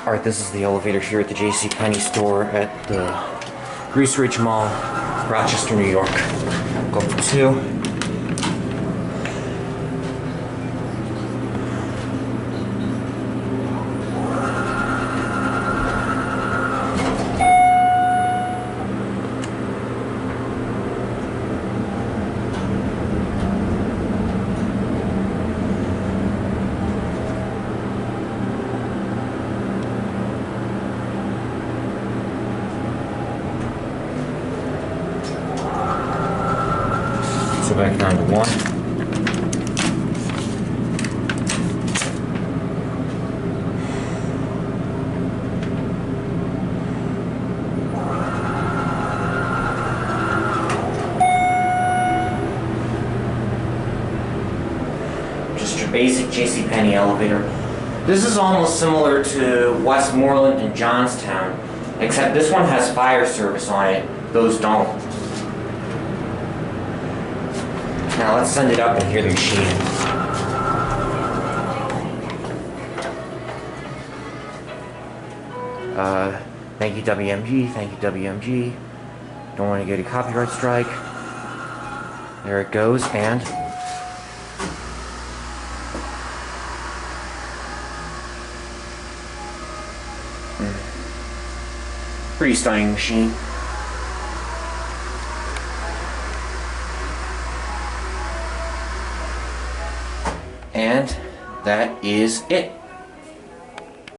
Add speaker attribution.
Speaker 1: Alright, this is the elevator here at the JCPenney store at the Grease Ridge Mall, Rochester, New York. Go for 2. So back down to 1. Just your basic JCPenney elevator. This is almost similar to Westmoreland and Johnstown, except this one has fire service on it. Those don't. Now let's send it up and hear the machine. Thank you WMG, thank you WMG. Don't want to get a copyright strike. There it goes, and pretty stunning machine. And that is it.